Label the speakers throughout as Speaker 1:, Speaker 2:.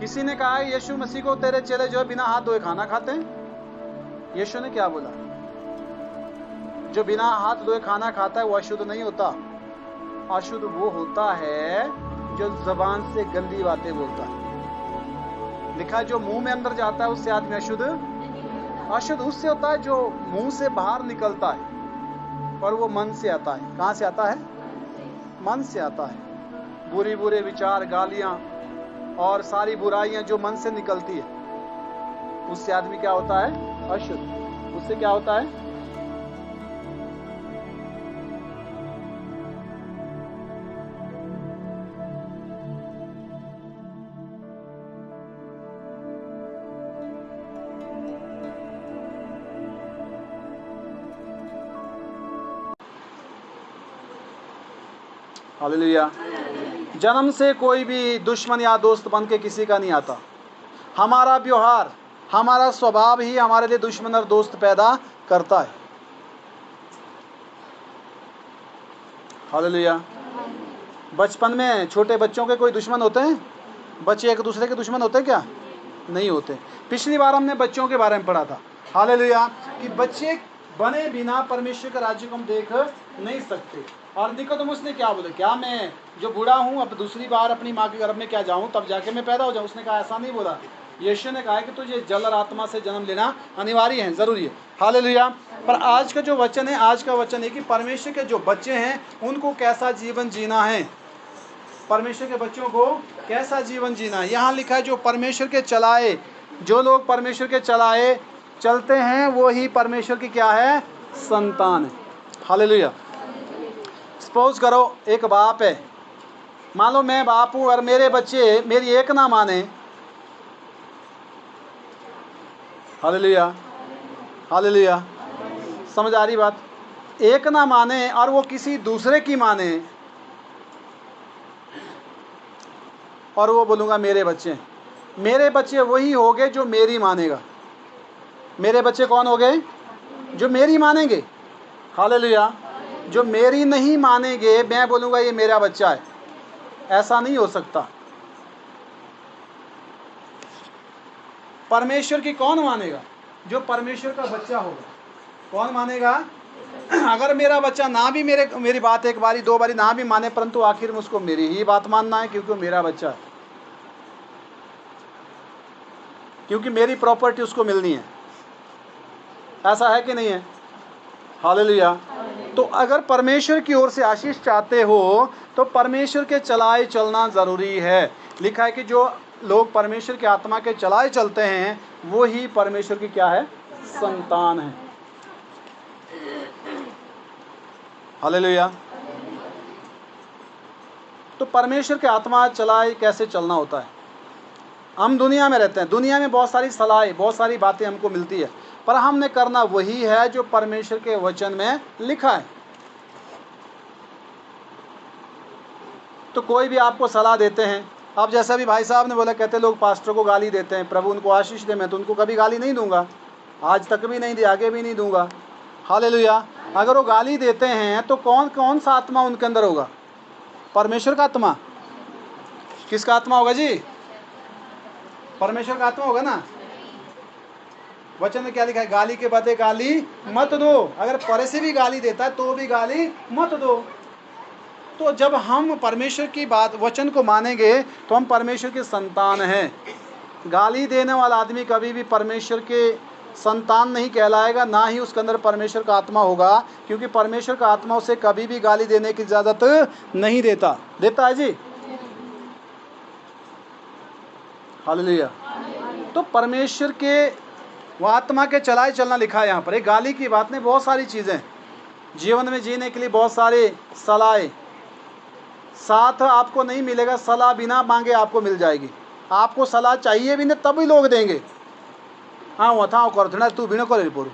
Speaker 1: किसी ने कहा यीशु मसीह को तेरे चेले जो है बिना हाथ धोए खाना खाते हैं। यीशु ने क्या बोला? जो बिना हाथ धोए खाना खाता है वो अशुद्ध नहीं होता। अशुद्ध वो होता है जो जबान से गंदी बातें बोलता है। लिखा है जो मुंह में अंदर जाता है उससे आदमी अशुद्ध। अशुद्ध उससे होता है जो मुंह से बाहर निकलता है, पर वो मन से आता है। कहां से आता है? मन से आता है। बुरे बुरे विचार, गालियां और सारी बुराइयां जो मन से निकलती है, उससे आदमी क्या होता है? अशुद्ध। उससे क्या होता है? हालेलुया। जन्म से कोई भी दुश्मन या दोस्त बन के किसी का नहीं आता। हमारा व्यवहार, हमारा स्वभाव ही हमारे लिए दुश्मन और दोस्त पैदा करता है। हालेलुया। बचपन में छोटे बच्चों के कोई दुश्मन होते हैं? बच्चे एक दूसरे के दुश्मन होते हैं क्या? नहीं होते। पिछली बार हमने बच्चों के बारे में पढ़ा था, हालेलुया, कि बच्चे बने बिना परमेश्वर के राज्य को हम देख नहीं सकते। और निकोदेमुस ने क्या बोला? क्या मैं जो बूढ़ा हूँ अब दूसरी बार अपनी माँ के गर्भ में क्या जाऊँ तब जाके मैं पैदा हो जाऊँ? उसने कहा ऐसा नहीं बोला। यीशु ने कहा कि तुझे जल और आत्मा से जन्म लेना अनिवार्य है, जरूरी है। हालेलुया। पर आज का जो वचन है, आज का वचन है कि परमेश्वर के जो बच्चे हैं उनको कैसा जीवन जीना है। परमेश्वर के बच्चों को कैसा जीवन जीना है। यहाँ लिखा है जो परमेश्वर के चलाए, जो लोग परमेश्वर के चलाए चलते हैं वो ही परमेश्वर की क्या है? संतान है। हालेलुया। सपोज करो एक बाप है, मान लो मैं बाप हूँ और मेरे बच्चे मेरी एक ना माने। Hallelujah, hallelujah. समझ आ रही बात? एक ना माने और वो किसी दूसरे की माने, और वो बोलूँगा मेरे बच्चे। मेरे बच्चे वही हो गए जो मेरी मानेगा। मेरे बच्चे कौन हो गए? जो मेरी मानेंगे। हालेलुया। जो मेरी नहीं मानेंगे, मैं बोलूँगा ये मेरा बच्चा है, ऐसा नहीं हो सकता। परमेश्वर की कौन मानेगा? जो परमेश्वर का बच्चा होगा। कौन मानेगा? अगर मेरा बच्चा ना भी मेरी बात एक बारी दो बारी ना भी माने, परंतु आखिर में उसको मेरी ही बात मानना है, क्योंकि वो मेरा बच्चा है, क्योंकि मेरी प्रॉपर्टी उसको मिलनी है। ऐसा है कि नहीं है? हालेलुया। तो अगर परमेश्वर की ओर से आशीष चाहते हो तो परमेश्वर के चलाए चलना ज़रूरी है। लिखा है कि जो लोग परमेश्वर की आत्मा के चलाए चलते हैं वो ही परमेश्वर की क्या है? संतान है। हालेलुया। तो परमेश्वर के आत्मा चलाए कैसे चलना होता है? हम दुनिया में रहते हैं, दुनिया में बहुत सारी सलाहें, बहुत सारी बातें हमको मिलती है, पर हमने करना वही है जो परमेश्वर के वचन में लिखा है। तो कोई भी आपको सलाह देते हैं, अब जैसा भी भाई साहब ने बोला, कहते लोग पास्टर को गाली देते हैं, प्रभु उनको आशीष दे। मैं तो उनको कभी गाली नहीं दूंगा, आज तक भी नहीं दी, आगे भी नहीं दूंगा। हालेलुया। अगर वो गाली देते हैं तो कौन कौन सा आत्मा उनके अंदर होगा? परमेश्वर का आत्मा। किसका आत्मा होगा जी? परमेश्वर का आत्मा होगा ना। वचन में क्या लिखा है? गाली के बदले गाली मत दो। अगर परे से भी गाली देता है तो भी गाली मत दो। तो जब हम परमेश्वर की बात वचन को मानेंगे तो हम परमेश्वर के संतान हैं। गाली देने वाला आदमी कभी भी परमेश्वर के संतान नहीं कहलाएगा, ना ही उसके अंदर परमेश्वर का आत्मा होगा, क्योंकि परमेश्वर का आत्मा उसे कभी भी गाली देने की इजाज़त नहीं देता। देता है जी? हालेलुया। तो परमेश्वर के वो आत्मा के चलाए चलना लिखा है यहाँ पर। एक गाली की बात नहीं, बहुत सारी चीज़ें जीवन में जीने के लिए, बहुत सारे सलाहें। साथ आपको नहीं मिलेगा, सलाह बिना मांगे आपको मिल जाएगी। आपको सलाह चाहिए भी नहीं तब भी लोग देंगे। हाँ वो था कर तू भी न करे पोरू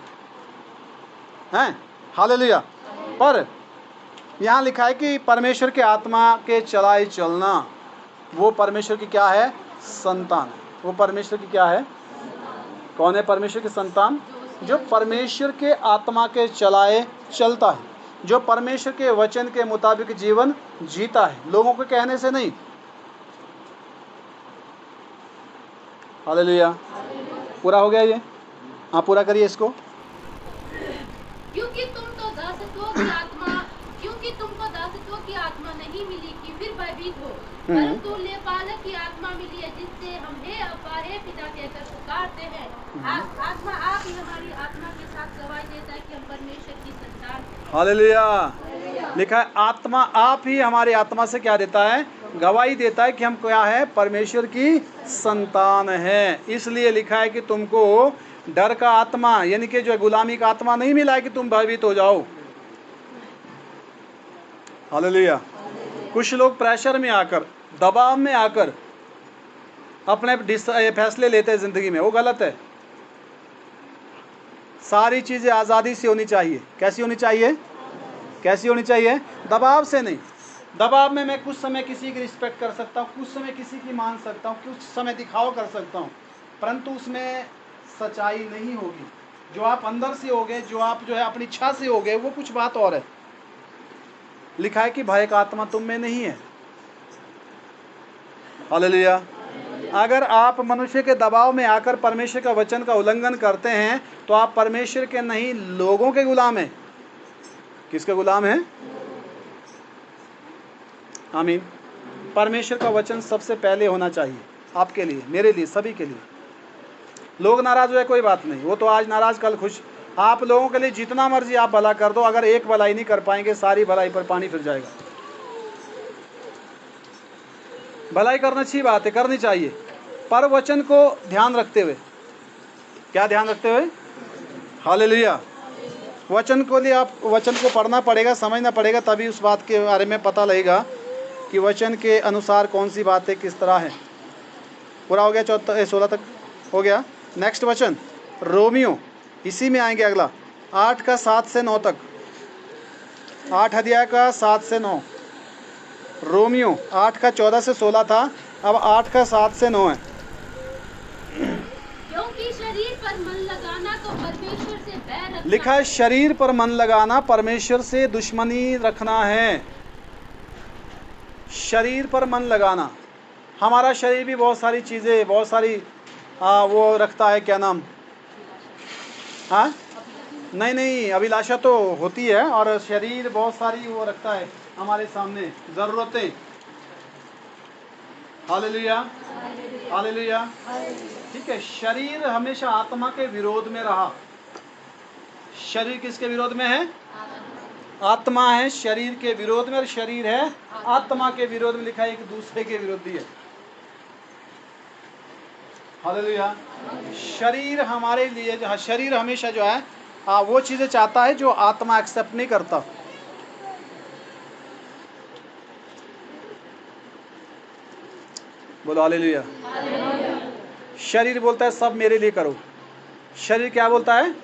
Speaker 1: हैं। हालेलुया। पर यहाँ लिखा है कि परमेश्वर के आत्मा के चलाए चलना, वो परमेश्वर की क्या है? संतान। वो परमेश्वर की क्या है? कौन है परमेश्वर की संतान? जो परमेश्वर के आत्मा के चलाए चलता है, जो परमेश्वर के वचन के मुताबिक जीवन जीता है, लोगों के कहने से नहीं। हालेलुया। पूरा हो गया ये? हाँ पूरा करिए इसको।
Speaker 2: क्योंकि तुमको दासत्व की आत्मा नहीं मिली कि फिर भयभीत हो, परंतु लेपालक की आत्मा मिली है जिससे हम हे अब्बा हे पिता कहकर पुकारते हैं। आत्मा आप ही हमारी आत्मा के साथ गवाही देता है कि हम परमेश्वर की संतान हैं।
Speaker 1: हालेलुया। लिखा है आत्मा आप ही हमारी आत्मा से क्या देता है? गवाही देता है कि हम क्या है? परमेश्वर की संतान है। इसलिए लिखा है कि तुमको डर का आत्मा यानी कि जो गुलामी का आत्मा नहीं मिला है कि तुम भयभीत हो जाओ। हालेलुया। कुछ लोग प्रेशर में आकर, दबाव में आकर अपने फैसले लेते हैं जिंदगी में, वो गलत है। सारी चीजें आज़ादी से होनी चाहिए। कैसी होनी चाहिए? कैसी होनी चाहिए? दबाव से नहीं। दबाव में मैं कुछ समय किसी की रिस्पेक्ट कर सकता हूँ, कुछ समय किसी की मान सकता हूँ, कुछ समय दिखावा कर सकता हूँ, परंतु उसमें सच्चाई नहीं होगी। जो आप अंदर से होगे, जो आप जो है अपनी इच्छा से होगे, वो कुछ बात और है। लिखा है कि भय का आत्मा तुम में नहीं है। हालेलुया। अगर आप मनुष्य के दबाव में आकर परमेश्वर का वचन का उल्लंघन करते हैं तो आप परमेश्वर के नहीं, लोगों के गुलाम हैं। किसके गुलाम हैं? आमीन। परमेश्वर का वचन सबसे पहले होना चाहिए, आपके लिए, मेरे लिए, सभी के लिए। लोग नाराज हुए कोई बात नहीं, वो तो आज नाराज कल खुश। आप लोगों के लिए जितना मर्जी आप भला कर दो, अगर एक भलाई नहीं कर पाएंगे, सारी भलाई पर पानी फिर जाएगा। भलाई करना अच्छी बात है, करनी चाहिए, पर वचन को ध्यान रखते हुए। क्या ध्यान रखते हुए? हालेलुया। वचन को लिए आप वचन को पढ़ना पड़ेगा, समझना पड़ेगा, तभी उस बात के बारे में पता लगेगा कि वचन के अनुसार कौन सी बातें किस तरह है। पूरा हो गया? 16 तक हो गया। नेक्स्ट वचन रोमियो, इसी में आएंगे अगला, 8 का 7 से 9 तक। 8 अध्याय का 7 से 9। रोमियो 8 का 14 से 16 था, अब 8 का 7 से 9 है।
Speaker 2: क्योंकि शरीर पर मन लगाना तो परमेश्वर से बैर रखना।
Speaker 1: लिखा है शरीर पर मन लगाना परमेश्वर से दुश्मनी रखना है। शरीर पर मन लगाना, हमारा शरीर भी बहुत सारी चीज़ें, बहुत सारी वो रखता है, क्या नाम, हाँ नहीं, अभिलाषा तो होती है, और शरीर बहुत सारी वो रखता है हमारे सामने ज़रूरतें। Hallelujah, hallelujah. ठीक है, शरीर हमेशा आत्मा के विरोध में रहा। शरीर किसके विरोध में है? आत्मा है शरीर के विरोध में, और शरीर है आत्मा के विरोध में। लिखा है एक दूसरे के विरोधी है। हालेलुया। शरीर हमारे लिए जो, शरीर हमेशा जो है वो चीज़ें चाहता है जो आत्मा एक्सेप्ट नहीं करता। बोलो हालेलुया। शरीर बोलता है सब मेरे लिए करो। शरीर क्या बोलता है?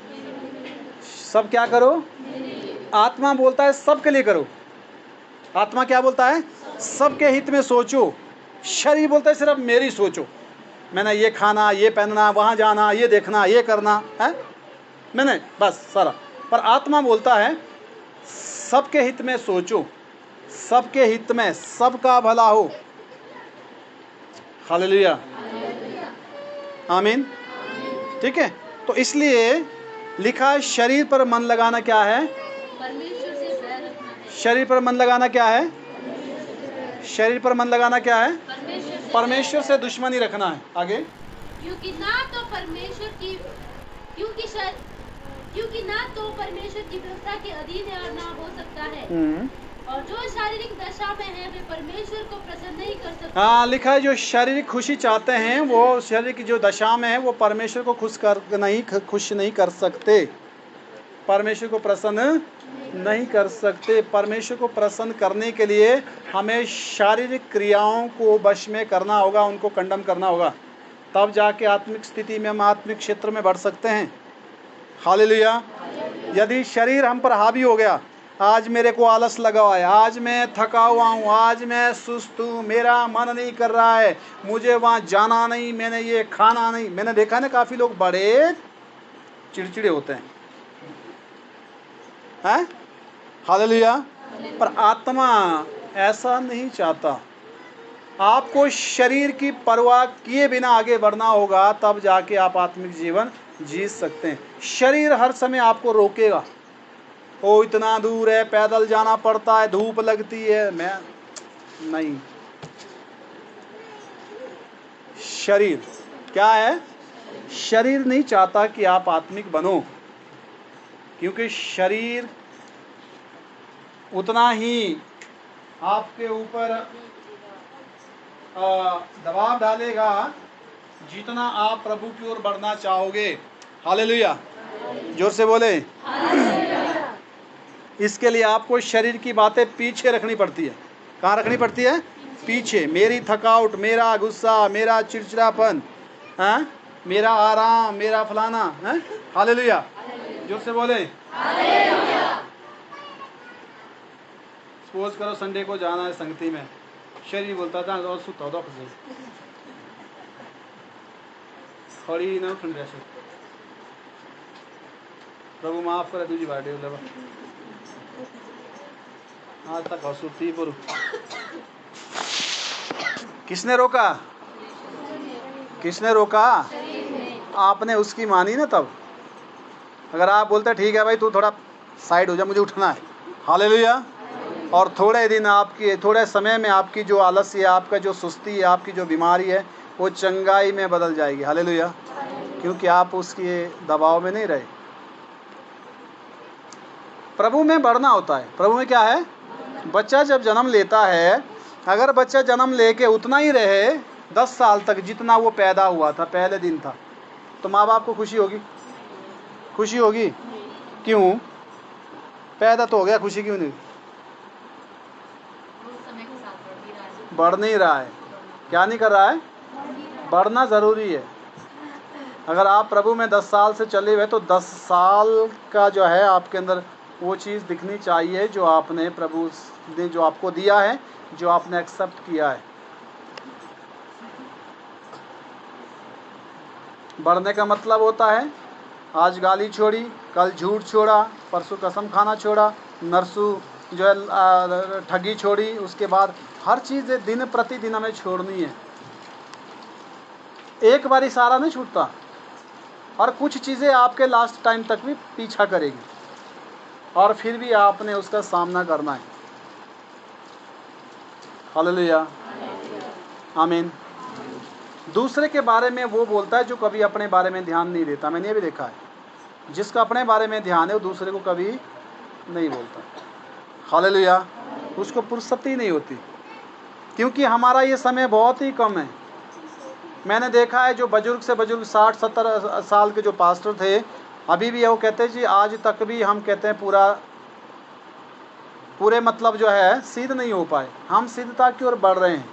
Speaker 1: सब क्या करो? आत्मा बोलता है सबके लिए करो। आत्मा क्या बोलता है? सबके हित में सोचो। शरीर बोलता है सिर्फ मेरी सोचो, मैंने ये खाना, ये पहनना, वहाँ जाना, ये देखना, ये करना है मैंने, बस सारा। पर आत्मा बोलता है सबके हित में सोचो, सबके हित में, सबका भला हो। हालेलुया, आमीन। ठीक है, तो इसलिए लिखा है शरीर पर मन लगाना क्या है?
Speaker 2: परमेश्वर से बैर रखना है।
Speaker 1: शरीर पर मन लगाना क्या है? शरीर पर मन लगाना क्या है? परमेश्वर से दुश्मनी रखना है। आगे,
Speaker 2: क्योंकि ना तो परमेश्वर की व्यवस्था के अधीन है और ना हो सकता है, और जो शारीरिक दशा में है वे परमेश्वर को प्रसन्न नहीं कर सकते।
Speaker 1: हाँ, लिखा है जो शारीरिक खुशी चाहते हैं वो शरीर की जो दशा में है वो परमेश्वर को खुश नहीं कर सकते, परमेश्वर को प्रसन्न नहीं कर सकते। परमेश्वर को प्रसन्न करने के लिए हमें शारीरिक क्रियाओं को वश में करना होगा, उनको कंडम करना होगा, तब जाके आत्मिक स्थिति में हम आत्मिक क्षेत्र में बढ़ सकते हैं। हालेलुया। यदि शरीर हम पर हावी हो गया, आज मेरे को आलस लगा हुआ है, आज मैं थका हुआ हूँ, आज मैं सुस्त हूँ, मेरा मन नहीं कर रहा है, मुझे वहाँ जाना नहीं, मैंने ये खाना नहीं। मैंने देखा ना काफ़ी लोग बड़े चिड़चिड़े होते हैं, हैं? हालेलुया। पर आत्मा ऐसा नहीं चाहता। आपको शरीर की परवाह किए बिना आगे बढ़ना होगा, तब जाके आप आत्मिक जीवन जी सकते हैं। शरीर हर समय आपको रोकेगा, ओ इतना दूर है, पैदल जाना पड़ता है, धूप लगती है, मैं नहीं। शरीर क्या है? शरीर नहीं चाहता कि आप आत्मिक बनो, क्योंकि शरीर उतना ही आपके ऊपर दबाव डालेगा जितना आप प्रभु की ओर बढ़ना चाहोगे। हालेलुया, जोर से बोले। इसके लिए आपको शरीर की बातें पीछे रखनी पड़ती है। कहाँ रखनी पड़ती है? पीछे। मेरी थकावट, मेरा गुस्सा, मेरा चिड़चिड़ापन, हाँ, मेरा आराम, मेरा फलाना, हाँ? हालेलुया, जोर से बोले। सपोज करो संडे को जाना है संगति में, शरीर बोलता था और सुता दो खड़ी ना उठन जैसे, प्रभु माफ करे तुझी बाटे बोले आज तक हसूती पर। किसने रोका? किसने रोका? आपने उसकी मानी ना। तब अगर आप बोलते ठीक है भाई तू थोड़ा साइड हो जा, मुझे उठना है, हालेलुया, और थोड़े दिन आपकी, थोड़े समय में आपकी जो आलस्य है, आपका जो सुस्ती है, आपकी जो बीमारी है, वो चंगाई में बदल जाएगी। हालेलुया, क्योंकि आप उसके दबाव में नहीं रहे। प्रभु में बढ़ना होता है। प्रभु में क्या है? बच्चा जब जन्म लेता है, अगर बच्चा जन्म लेके उतना ही रहे 10 साल तक जितना वो पैदा हुआ था, पहले दिन था, तो माँ बाप को खुशी होगी? खुशी होगी? क्यों? पैदा तो हो गया, खुशी क्यों नहीं? बढ़ नहीं रहा है। क्या नहीं कर रहा है? बढ़ना ज़रूरी है। अगर आप प्रभु में 10 साल से चले हुए तो 10 साल का जो है आपके अंदर वो चीज़ दिखनी चाहिए जो आपने प्रभु ने जो आपको दिया है, जो आपने एक्सेप्ट किया है। बढ़ने का मतलब होता है आज गाली छोड़ी, कल झूठ छोड़ा, परसों कसम खाना छोड़ा, नरसों जो है ठगी छोड़ी, उसके बाद हर चीज़ दिन प्रतिदिन हमें छोड़नी है। एक बार सारा नहीं छूटता, और कुछ चीज़ें आपके लास्ट टाइम तक भी पीछा करेगी, और फिर भी आपने उसका सामना करना है। हालेलुया, आमीन। दूसरे के बारे में वो बोलता है जो कभी अपने बारे में ध्यान नहीं देता। मैंने ये भी देखा है, जिसका अपने बारे में ध्यान है वो दूसरे को कभी नहीं बोलता। हालेलुया, उसको फुर्सत ही नहीं होती, क्योंकि हमारा ये समय बहुत ही कम है। मैंने देखा है जो बुजुर्ग से बुजुर्ग 60-70 साल के जो पास्टर थे, अभी भी वो कहते हैं जी आज तक भी हम कहते हैं पूरे मतलब जो है सिद्ध नहीं हो पाए। हम सिद्धता की ओर बढ़ रहे हैं।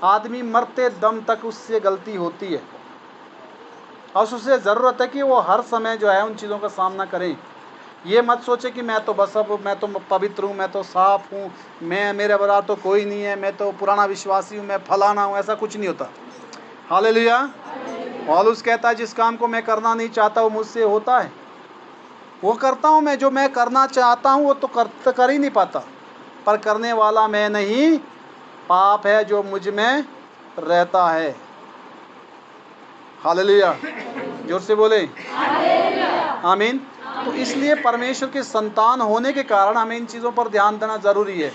Speaker 1: आदमी मरते दम तक उससे गलती होती है, और उससे ज़रूरत है कि वो हर समय जो है उन चीज़ों का सामना करें। ये मत सोचे कि मैं तो बस अब मैं तो पवित्र हूँ, मैं तो साफ हूँ, मैं मेरे बराबर तो कोई नहीं है, मैं तो पुराना विश्वासी हूँ, मैं फलाना हूँ। ऐसा कुछ नहीं होता। हालेलुया। पौलुस कहता है जिस काम को मैं करना नहीं चाहता वो मुझसे होता है, वो करता हूँ मैं। जो मैं करना चाहता हूँ वो तो कर ही नहीं पाता, पर करने वाला मैं नहीं, पाप है जो मुझ में रहता है। हालेलुया, जोर से बोले आमीन। तो इसलिए परमेश्वर के संतान होने के कारण हमें इन चीज़ों पर ध्यान देना ज़रूरी है।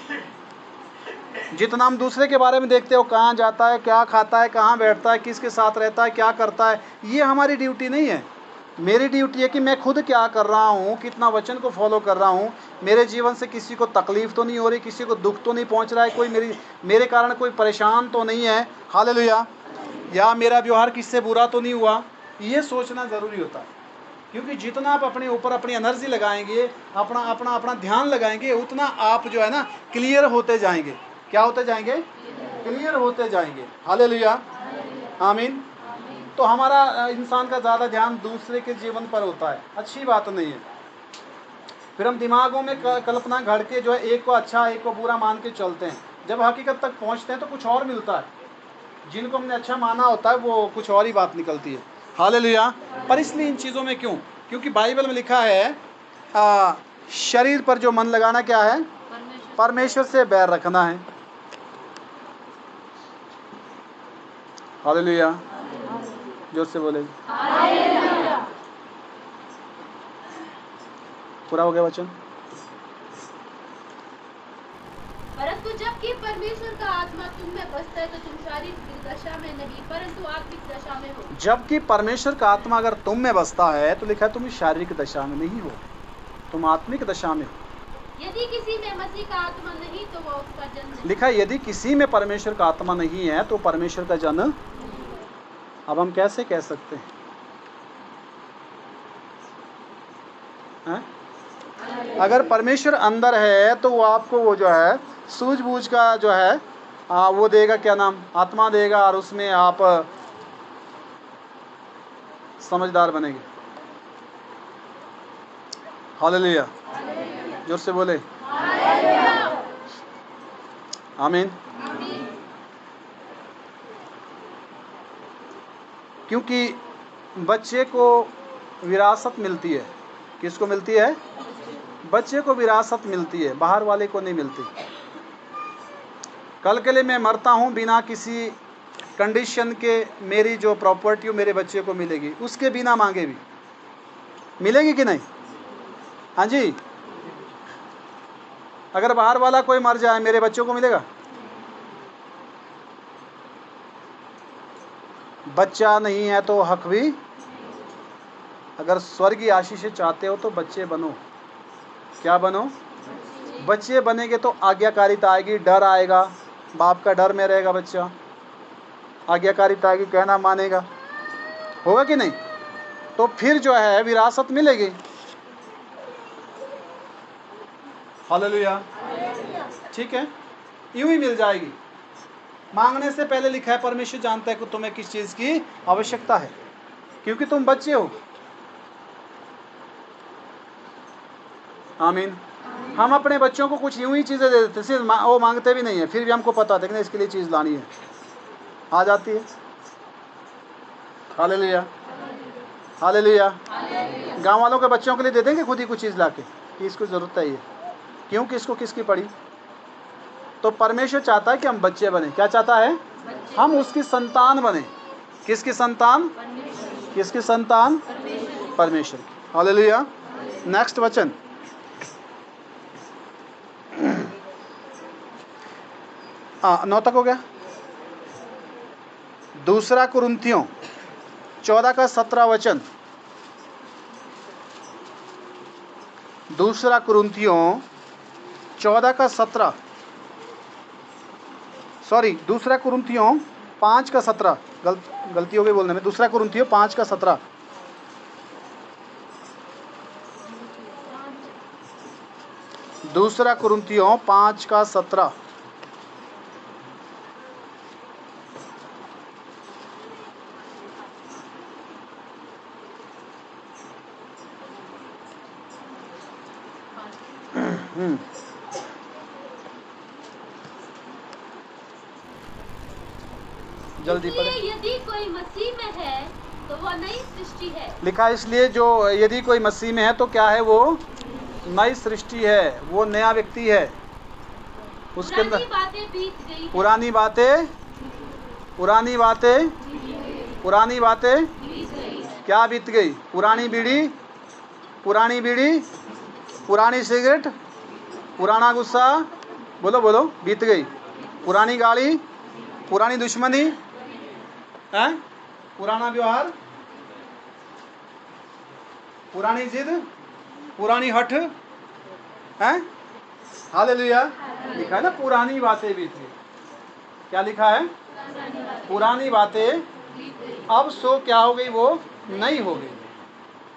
Speaker 1: जितना हम दूसरे के बारे में देखते हो, कहाँ जाता है, क्या खाता है, कहाँ बैठता है, किसके साथ रहता है, क्या करता है, ये हमारी ड्यूटी नहीं है। मेरी ड्यूटी है कि मैं खुद क्या कर रहा हूँ, कितना वचन को फॉलो कर रहा हूँ, मेरे जीवन से किसी को तकलीफ़ तो नहीं हो रही, किसी को दुख तो नहीं पहुँच रहा है, कोई मेरे कारण कोई परेशान तो नहीं है। हालेलुया। या मेरा व्यवहार किससे बुरा तो नहीं हुआ, ये सोचना ज़रूरी होता है। क्योंकि जितना आप अपने ऊपर अपनी एनर्जी लगाएंगे, अपना ध्यान लगाएंगे, उतना आप जो है ना क्लियर होते जाएंगे। क्या होते जाएंगे? क्लियर होते जाएंगे। हालेलुया, आमीन। तो हमारा इंसान का ज़्यादा ध्यान दूसरे के जीवन पर होता है, अच्छी बात नहीं है। फिर हम दिमागों में कल्पना घड़ के जो है एक को अच्छा एक को बुरा मान के चलते हैं। जब हकीकत तक पहुंचते हैं तो कुछ और मिलता है। जिनको हमने अच्छा माना होता है वो कुछ और ही बात निकलती है। हालेलुया। पर इसलिए इन चीज़ों में क्यों? क्योंकि बाइबल में लिखा है शरीर पर जो मन लगाना क्या है? परमेश्वर से बैर रखना है। हालेलुया, जोर से बोले। पूरा हो गया वचन।
Speaker 2: परंतु जबकि परमेश्वर का आत्मा तुम में बसता है तो तुम शारीरिक दशा में नहीं परंतु आत्मिक दशा में हो।
Speaker 1: जबकि परमेश्वर का आत्मा अगर तुम में बसता है तो लिखा है तुम शारीरिक दशा में नहीं हो, तुम आत्मिक दशा में हो।
Speaker 2: यदि किसी में मसीह का आत्मा नहीं तो वह उसका जन नहीं।
Speaker 1: लिखा है यदि किसी में परमेश्वर का आत्मा नहीं है तो परमेश्वर का जन। अब हम कैसे कह सकते हैं? अगर परमेश्वर अंदर है तो वो आपको वो जो है सूझबूझ का जो है वो देगा, क्या नाम, आत्मा देगा, और उसमें आप समझदार बनेंगे। हालेलुया, जोर से बोले आमीन। क्योंकि बच्चे को विरासत मिलती है। किसको मिलती है? बच्चे को विरासत मिलती है, बाहर वाले को नहीं मिलती। कल के लिए मैं मरता हूँ बिना किसी कंडीशन के, मेरी जो प्रॉपर्टी मेरे बच्चे को मिलेगी, उसके बिना मांगे भी मिलेगी कि नहीं? हाँ जी। अगर बाहर वाला कोई मर जाए मेरे बच्चों को मिलेगा? बच्चा नहीं है तो हक भी। अगर स्वर्गीय आशीष चाहते हो तो बच्चे बनो। क्या बनो? बच्चे बनेंगे तो आज्ञाकारिता आएगी, डर आएगा, बाप का डर में रहेगा बच्चा, आज्ञाकारिता आएगी, कहना मानेगा, होगा कि नहीं? तो फिर जो है विरासत मिलेगी। हालेलुया, ठीक है, यूं ही मिल जाएगी। मांगने से पहले लिखा है परमेश्वर जानता है कि तुम्हें किस चीज की आवश्यकता है, क्योंकि तुम बच्चे हो। आमीन। हम अपने बच्चों को कुछ यूं ही चीज़ें दे देते, सिर्फ वो मांगते भी नहीं है, फिर भी हमको पता था कि नहीं इसके लिए चीज़ लानी है, आ जाती है। Hallelujah, hallelujah. गांव वालों के बच्चों के लिए दे देंगे खुद ही कुछ चीज़ लाके कि इसको ज़रूरत है, ये क्यों, किसको किसकी पड़ी। तो परमेश्वर चाहता है कि हम बच्चे बने। क्या चाहता है? हम उसकी संतान बने। किसकी संतान? किसकी संतान? परमेश्वर। हालेलुया। नेक्स्ट वचन, नौ तक हो गया। दूसरा कुरिन्थियों 14 का 17 वचन। दूसरा कुरिन्थियों 14 का 17, सॉरी दूसरा कुरिन्थियों 5 का 17, गलती हो गई बोलने में। दूसरा कुरिन्थियों 5 का 17। दूसरा कुरिन्थियों 5 का 17। जल्दी पढ़े।
Speaker 2: इसलिए यदि कोई मसीह में है तो वह नई सृष्टि है। लिखा
Speaker 1: इसलिए जो यदि कोई मसीह में है तो क्या है? वो नई सृष्टि है, वो नया व्यक्ति है। उसके अंदर
Speaker 2: बातें बीत गई,
Speaker 1: पुरानी बातें क्या बीत गई? पुरानी बीड़ी, पुरानी सिगरेट, पुराना गुस्सा, बोलो बोलो, बीत गई। पुरानी गाड़ी, पुरानी दुश्मनी है, पुराना व्यवहार, पुरानी जिद, पुरानी हठ है। हालेलुया। लिखा है ना पुरानी बातें बीत गई। क्या लिखा है? पुरानी बातें अब सो क्या हो गई? वो नहीं हो गई।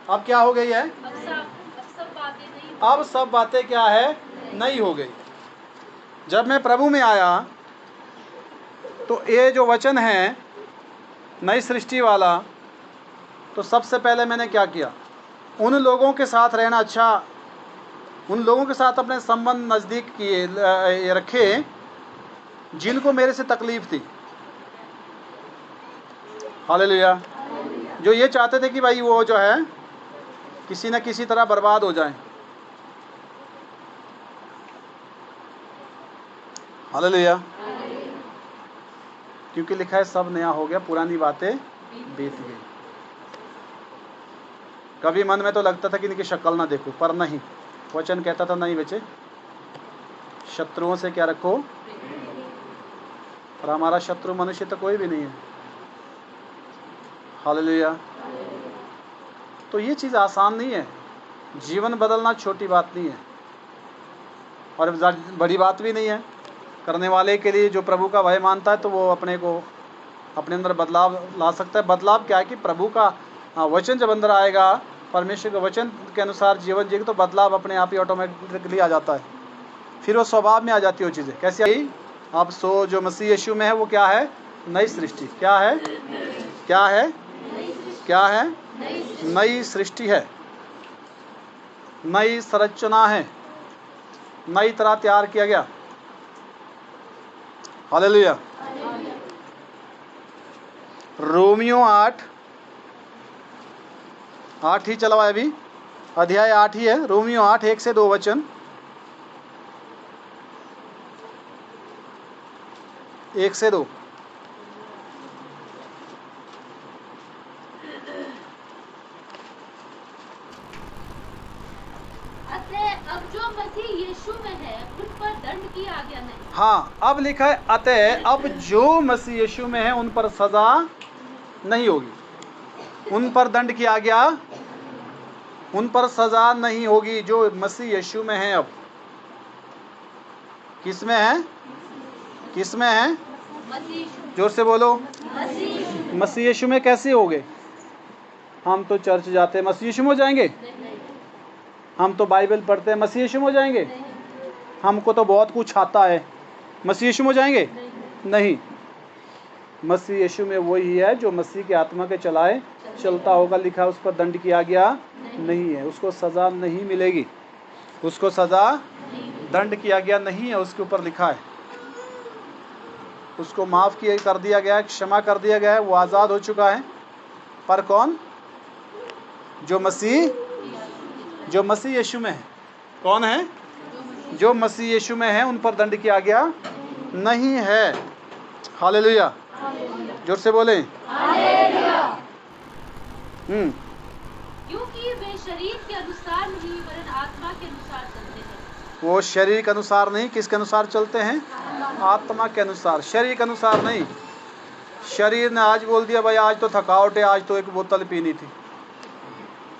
Speaker 1: अब क्या हो गई है? अब सब बातें क्या है? नहीं हो गई। जब मैं प्रभु में आया तो ये जो वचन है नई सृष्टि वाला, तो सबसे पहले मैंने क्या किया? उन लोगों के साथ रहना अच्छा, उन लोगों के साथ अपने संबंध नज़दीक किए रखे जिनको मेरे से तकलीफ़ थी। हालेलुया। जो ये चाहते थे कि भाई वो जो है किसी न किसी तरह बर्बाद हो जाए। हालेलुया। क्योंकि लिखा है सब नया हो गया, पुरानी बातें बीत गई। कभी मन में तो लगता था कि इनकी शक्ल ना देखो, पर नहीं, वचन कहता था नहीं बच्चे, शत्रुओं से क्या रखो, और हमारा शत्रु मनुष्य तो कोई भी नहीं है। हालेलुया। तो ये चीज़ आसान नहीं है, जीवन बदलना छोटी बात नहीं है और बड़ी बात भी नहीं है। करने वाले के लिए, जो प्रभु का भय मानता है, तो वो अपने को अपने अंदर बदलाव ला सकता है। बदलाव क्या है कि प्रभु का वचन जब अंदर आएगा, परमेश्वर के वचन के अनुसार जीवन जिएगा, तो बदलाव अपने आप ही ऑटोमेटिकली आ जाता है। फिर वो स्वभाव में आ जाती है वो चीज़ें। कैसे आई? अब सो जो मसीह यीशु में है वो क्या है? नई सृष्टि। क्या है? क्या है? क्या है? नई सृष्टि है, नई संरचना है, नई तरह तैयार किया गया। हालेलुया। रोमियो 8 ही चला हुआ है अभी, अध्याय 8 ही है। रोमियो 8 1 से 2 वचन। 1 से 2।
Speaker 2: अब जो मसीह यीशु में है उन पर दंड की आज्ञा नहीं।
Speaker 1: हाँ, अब लिखा है अतः अब जो मसीह यीशु में है उन पर सजा नहीं होगी, उन पर दंड की आज्ञा, उन पर सजा नहीं होगी जो मसीह यीशु में है। अब किस में है? किस में है? जोर से बोलो। मसीह यीशु में कैसे होगे? हम तो चर्च जाते हैं, मसीह यीशु में हो जाएंगे? हम तो बाइबल पढ़ते हैं, मसीह यीशु में हो जाएंगे? हमको तो बहुत कुछ आता है, मसीह यीशु में हो जाएंगे? नहीं। मसीह यीशु में वही है जो मसीह की आत्मा के चलाए चलता होगा। लिखा उस पर दंड की आज्ञा नहीं है, उसको सज़ा नहीं मिलेगी, उसको सज़ा, दंड की आज्ञा नहीं है उसके ऊपर लिखा है। उसको माफ़ किया कर दिया गया है, क्षमा कर दिया गया है, वो आज़ाद हो चुका है। पर कौन? जो मसीह यीशु में है। कौन है? जो मसीह यीशु में है उन पर दंड की आज्ञा नहीं है। हालेलुया। जोर से बोले।
Speaker 2: क्योंकि वे शरीर के अनुसार नहीं वरन आत्मा के अनुसार चलते हैं।
Speaker 1: वो शरीर के अनुसार नहीं, किसके अनुसार चलते हैं? आत्मा के अनुसार, शरीर के अनुसार नहीं। शरीर ने आज बोल दिया भाई आज तो थकावट है, आज तो एक बोतल पीनी थी,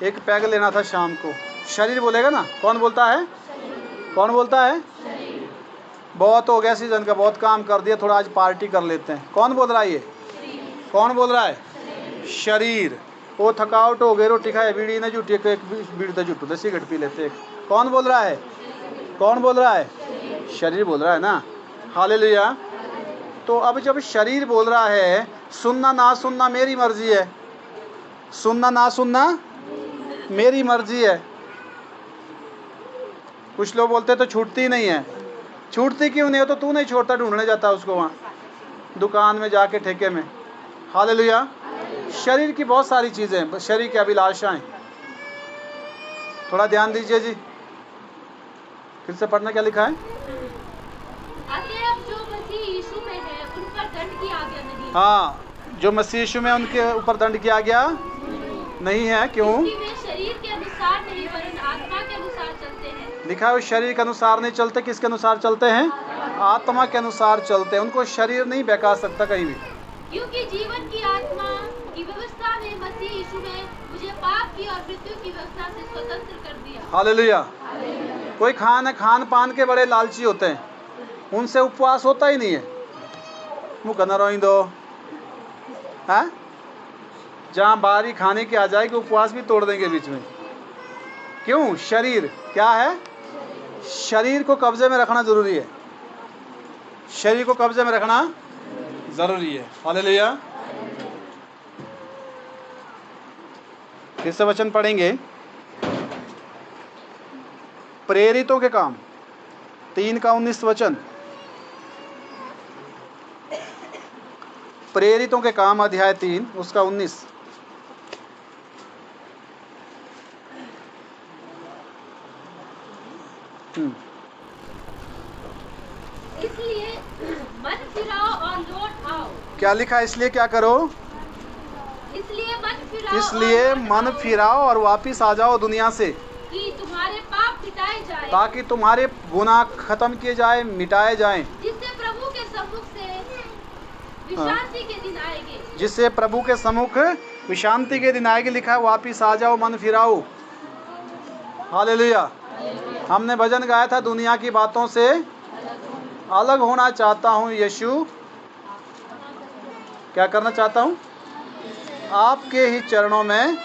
Speaker 1: एक पैग लेना था शाम को। शरीर बोलेगा ना। कौन बोलता है? कौन बोलता है? बहुत हो गया सीजन का, बहुत काम कर दिया, थोड़ा आज पार्टी कर लेते हैं। कौन बोल रहा है ये? कौन बोल रहा है? शरीर। वो थकावट हो गई, रोटी खाए, बीड़ी ने जुटी, एक बीड़ी तो जुटू, सिगरेट पी लेते एक। कौन बोल रहा है? कौन बोल रहा है? शरीर बोल रहा है ना। हालेलुया। तो अब जब शरीर बोल रहा है, सुनना ना सुनना मेरी मर्जी है, सुनना ना सुनना मेरी मर्जी है। कुछ लोग बोलते तो छूटती नहीं है। छूटती क्यों नहीं हो? तो तू नहीं छोड़ता, ढूंढने जाता उसको वहाँ दुकान में जाके, ठेके में। हालेलुया। शरीर की बहुत सारी चीज़ें, शरीर की अभिलाषाएं। थोड़ा ध्यान दीजिए जी, फिर से पढ़ना क्या लिखा है।
Speaker 2: अतः जो मसीह यीशु में है उन पर दंड की आज्ञा नहीं।
Speaker 1: हाँ, जो मसीह यीशु में उनके ऊपर दंड की आज्ञा नहीं है। क्यों?
Speaker 2: क्योंकि वे शरीर के अनुसार नहीं वरन आत्मा के अनुसार चलते हैं।
Speaker 1: लिखा है शरीर के अनुसार नहीं चलते, किसके अनुसार चलते हैं? आत्मा के अनुसार चलते हैं। उनको शरीर नहीं बहका सकता कहीं भी।
Speaker 2: क्योंकि जीवन की आत्मा की व्यवस्था ने मसीह यीशु में मुझे पाप की और मृत्यु की व्यवस्था से स्वतंत्र कर दिया।
Speaker 1: हालेलुया। कोई खान पान के बड़े लालची होते हैं, उनसे उपवास होता ही नहीं है। मुँह न रोई दो, हाँ, जहाँ बारी खाने की आ जाएगी उपवास भी तोड़ देंगे बीच में। क्यों? शरीर क्या है? शरीर को कब्जे में रखना जरूरी है, शरीर को कब्जे में रखना जरूरी है। हालेलुया। फिर से वचन पढ़ेंगे। प्रेरितों के काम 3 का 19 वचन। प्रेरितों के काम अध्याय 3 उसका 19।
Speaker 2: इसलिए मन फिराओ और लौट आओ।
Speaker 1: क्या लिखा है? इसलिए क्या करो?
Speaker 2: इसलिए मन फिराओ
Speaker 1: इसलिए
Speaker 2: और लौट
Speaker 1: मन
Speaker 2: आओ
Speaker 1: फिराओ और वापिस आ जाओ दुनिया से,
Speaker 2: कि तुम्हारे पाप मिटाए जाए,
Speaker 1: ताकि तुम्हारे गुनाह खत्म किए जाए, मिटाए जाएं,
Speaker 2: जिससे प्रभु के सम्मुख से विश्रांति के दिन आएंगे।
Speaker 1: जिससे प्रभु के सम्मुख विश्रांति के दिन आएगी। लिखा है वापिस आ जाओ, मन फिराओ। हालेलुया। हमने भजन गाया था, दुनिया की बातों से अलग होना चाहता हूँ यीशु। क्या करना चाहता हूँ? आपके ही चरणों में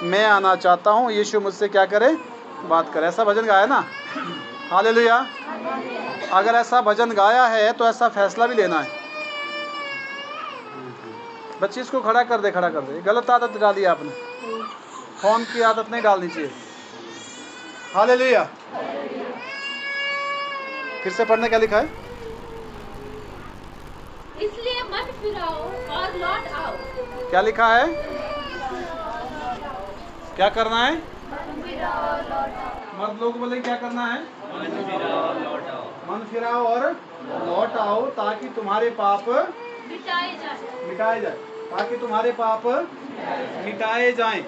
Speaker 1: मैं आना चाहता हूँ। यीशु मुझसे क्या करे? बात करे। ऐसा भजन गाया ना? हालेलुया। अगर ऐसा भजन गाया है तो ऐसा फैसला भी लेना है। बच्चे इसको खड़ा कर दे, खड़ा कर दे। गलत आदत डाली आपने, फोन की आदत नहीं डालनी चाहिए। हालेलुया। फिर से पढ़ने क्या लिखा है?
Speaker 2: इसलिए मन फिराओ और लौट आओ।
Speaker 1: क्या लिखा है? क्या करना है? मर्द लोग बोले क्या करना है? मन फिराओ और लौट आओ, ताकि तुम्हारे पाप मिटाए जाए, ताकि तुम्हारे पाप मिटाए जाएं।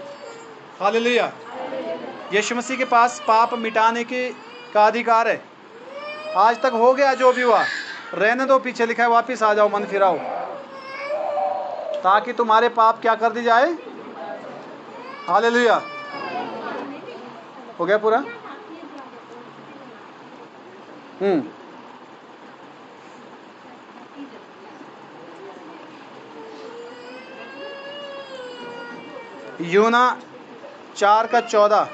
Speaker 1: हालेलुया। यीशु मसीह के पास पाप मिटाने का अधिकार है। आज तक हो गया जो भी हुआ, रहने दो। पीछे लिखा है वापिस आ जाओ, मन फिराओ, ताकि तुम्हारे पाप क्या कर दी जाए। हालेलुया। हो गया पूरा? यूना 4:14।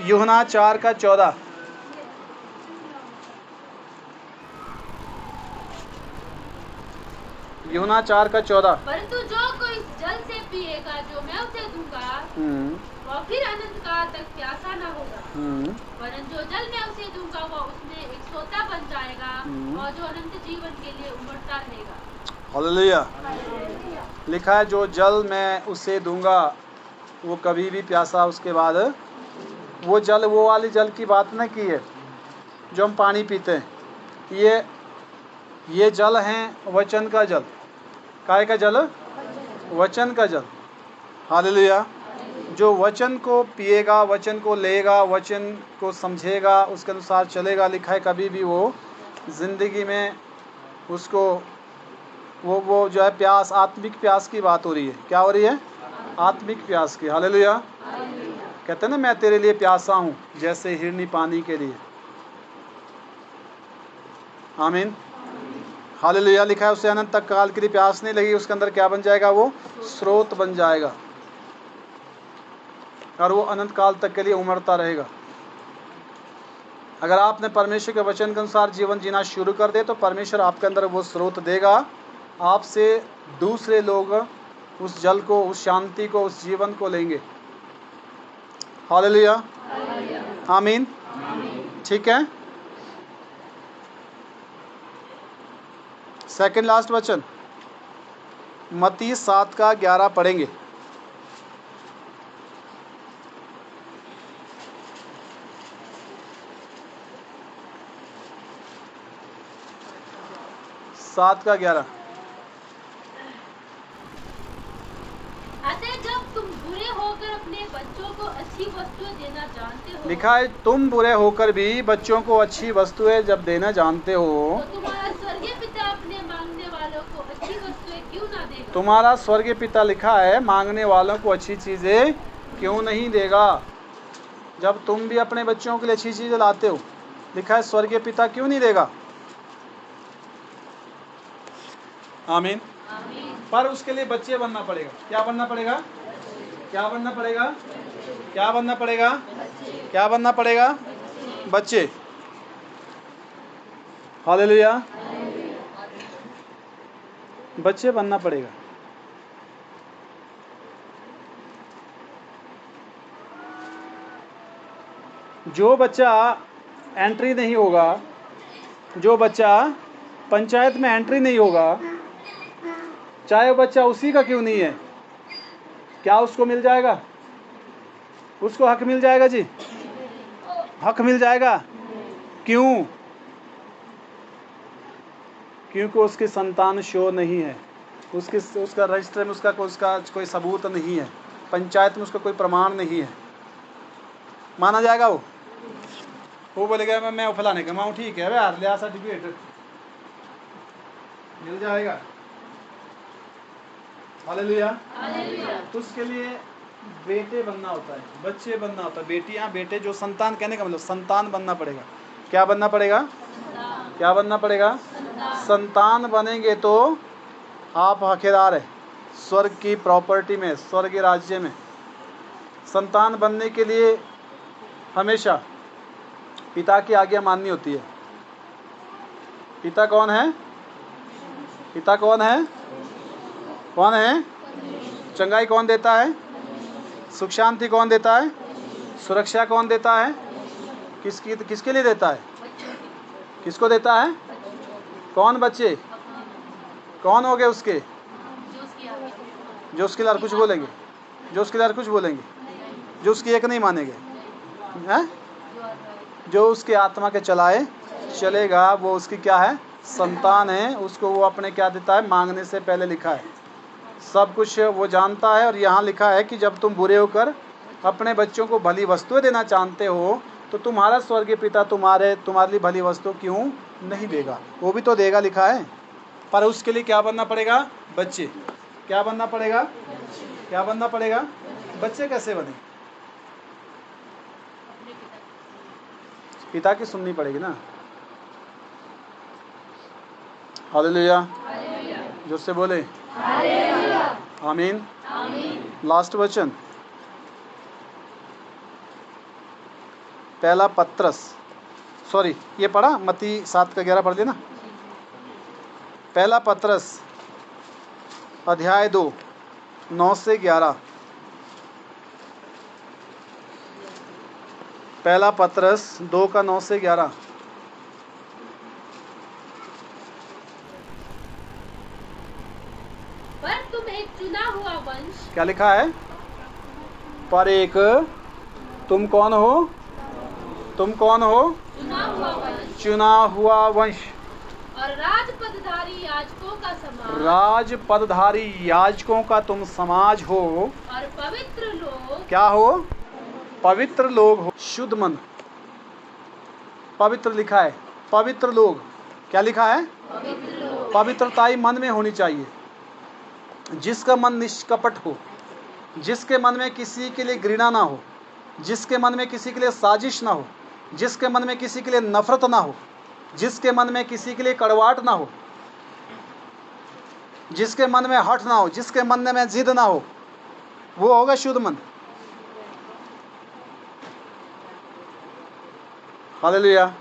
Speaker 1: यूहन्ना 4:14। यूहन्ना 4:14।
Speaker 2: परंतु जो कोई इस जल से पिएगा जो मैं उसे दूंगा, वह फिर अनंत काल तक प्यासा न होगा। परंतु जो जल मैं उसे दूंगा वह उसमें एक सोता बन जाएगा, और जो अनंत जीवन के लिए उमड़ता रहेगा।
Speaker 1: हालेलुया। लिखा है जो जल मैं उसे दूंगा वो कभी भी प्यासा। उसके बाद वो जल, वो वाली जल की बात न की है जो हम पानी पीते हैं। ये जल हैं वचन का जल। काय का जल? वचन का जल। हालेलुया। जो वचन को पिएगा, वचन को लेगा, वचन को समझेगा, उसके अनुसार चलेगा, लिखा है कभी भी वो ज़िंदगी में उसको वो जो है प्यास, आत्मिक प्यास की बात हो रही है। क्या हो रही है? आत्मिक प्यास की। हालेलुया। कहते हैं ना, मैं तेरे लिए प्यासा हूँ जैसे हिरनी पानी के लिए। आमीन। हालेलुया। लिखा है उसे अनंत तक काल के लिए प्यास नहीं लगी। उसके अंदर क्या बन जाएगा? वो स्रोत बन जाएगा, और वो अनंत काल तक के लिए उमड़ता रहेगा। अगर आपने परमेश्वर के वचन के अनुसार जीवन जीना शुरू कर दे तो परमेश्वर आपके अंदर वो स्रोत देगा। आपसे दूसरे लोग उस जल को, उस शांति को, उस जीवन को लेंगे। हालेलुया। आमीन। ठीक है। सेकंड लास्ट वचन मत्ती 7:11 पढ़ेंगे। सात का 11।
Speaker 2: अतः जब तुम बुरे होकर अपने बच्चों को अच्छी वस्तुएं देना जानते हो,
Speaker 1: लिखा है तुम बुरे होकर भी बच्चों को अच्छी वस्तुएं जब देना जानते हो,
Speaker 2: तो तुम्हारा स्वर्गीय पिता अपने मांगने वालों को अच्छी वस्तुएं क्यों ना देगा?
Speaker 1: तुम्हारा स्वर्गीय पिता, लिखा है, मांगने वालों को अच्छी चीज़ें क्यों नहीं देगा? जब तुम भी अपने बच्चों के लिए अच्छी चीज़ें लाते हो, लिखा है स्वर्गीय पिता क्यों नहीं देगा? आमीन। पर उसके लिए बच्चे बनना पड़ेगा। क्या बनना पड़ेगा? क्या बनना पड़ेगा? क्या बनना पड़ेगा? क्या बनना पड़ेगा? बच्चे। हालेलुया। बच्चे बनना पड़ेगा। जो बच्चा एंट्री नहीं होगा, जो बच्चा पंचायत में एंट्री नहीं होगा, चाहे वो बच्चा उसी का क्यों नहीं है, क्या उसको मिल जाएगा? उसको हक मिल जाएगा जी? हक मिल जाएगा। क्यों? क्योंकि उसकी संतान शो नहीं है, उसका रजिस्टर में उसका कोई सबूत नहीं है, पंचायत में उसका कोई प्रमाण नहीं है, माना जाएगा वो बोलेगा मैं फलाने का माँ, ठीक है यार, लिया सर्टिफिकेट मिल जाएगा। हालेलुया। तो उसके लिए बेटे बनना होता है, बच्चे बनना होता है, बेटियां बेटे, जो संतान, कहने का मतलब संतान बनना पड़ेगा। क्या बनना पड़ेगा? क्या बनना पड़ेगा? संतान बनेंगे तो आप हकदार है स्वर्ग की प्रॉपर्टी में, स्वर्ग के राज्य में। संतान बनने के लिए हमेशा पिता की आज्ञा माननी होती है। पिता कौन है? पिता कौन है? कौन है? चंगाई कौन देता है? सुख शांति कौन देता है? सुरक्षा कौन देता है? किसके लिए देता है? किसको देता है? कौन बच्चे? कौन हो गए उसके? जो उसके लिए कुछ बोलेंगे, जो उसके लिए कुछ बोलेंगे, जो उसकी एक नहीं मानेंगे, हैं? जो उसके आत्मा के चलाए चलेगा, वो उसकी क्या है? संतान है। उसको वो अपने क्या देता है? मांगने से पहले लिखा है, सब कुछ वो जानता है। और यहाँ लिखा है कि जब तुम बुरे होकर अपने बच्चों को भली वस्तुएं देना चाहते हो, तो तुम्हारा स्वर्गीय पिता तुम्हारे लिए भली वस्तु क्यों नहीं देगा? वो भी तो देगा, लिखा है। पर उसके लिए क्या बनना पड़ेगा? बच्चे। क्या बनना पड़ेगा? क्या बनना पड़ेगा? बच्चे कैसे बने? पिता की सुननी पड़ेगी ना। हालेलुया। जो से बोले आमीन। लास्ट वचन, पहला पत्रस, सॉरी ये पढ़ा, मत्ती 7:11 पढ़ लेना। पहला पत्रस अध्याय 2 9 से 11। पहला पत्रस 2 का 9 से 11।
Speaker 2: पर तुम एक चुना हुआ वंश।
Speaker 1: क्या लिखा है? पर एक, तुम कौन हो? तुम कौन हो?
Speaker 2: चुना हुआ वंश।
Speaker 1: चुना हुआ वंश।
Speaker 2: और राजपदधारी याजकों का समाज।
Speaker 1: राजपदधारी याजकों का तुम समाज हो।
Speaker 2: और पवित्र लोग।
Speaker 1: क्या हो? पवित्र लोग हो। शुद्ध मन, पवित्र लिखा है। पवित्र लोग, क्या लिखा है?
Speaker 2: पवित्र लोग।
Speaker 1: पवित्रता ही मन में होनी चाहिए। जिसका मन निष्कपट हो, जिसके मन में किसी के लिए घृणा ना हो, जिसके मन में किसी के लिए साजिश ना हो, जिसके मन में किसी के लिए नफरत ना हो, जिसके मन में किसी के लिए कड़वाहट ना हो, जिसके मन में हठ ना हो, जिसके मन में जिद ना हो, वो होगा शुद्ध मन। हालेलुया।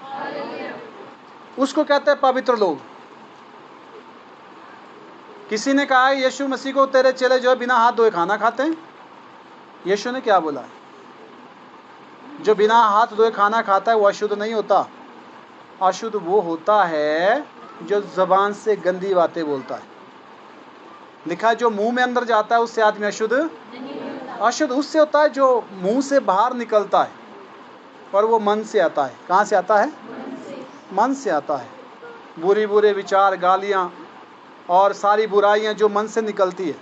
Speaker 1: उसको कहते हैं पवित्र लोग। किसी ने कहा है यीशु मसीह को, तेरे चेले जो है बिना हाथ धोए खाना खाते हैं। यीशु ने क्या बोला है? जो बिना हाथ धोए खाना खाता है वो अशुद्ध नहीं होता। अशुद्ध वो होता है जो जबान से गंदी बातें बोलता है। लिखा है जो मुंह में अंदर जाता है उससे आदमी अशुद्ध। अशुद्ध उससे होता है जो मुंह से बाहर निकलता है, और वो मन से आता है। कहाँ से आता है? मन से आता है। बुरे बुरे विचार, गालियाँ और सारी बुराइयाँ जो मन से निकलती है,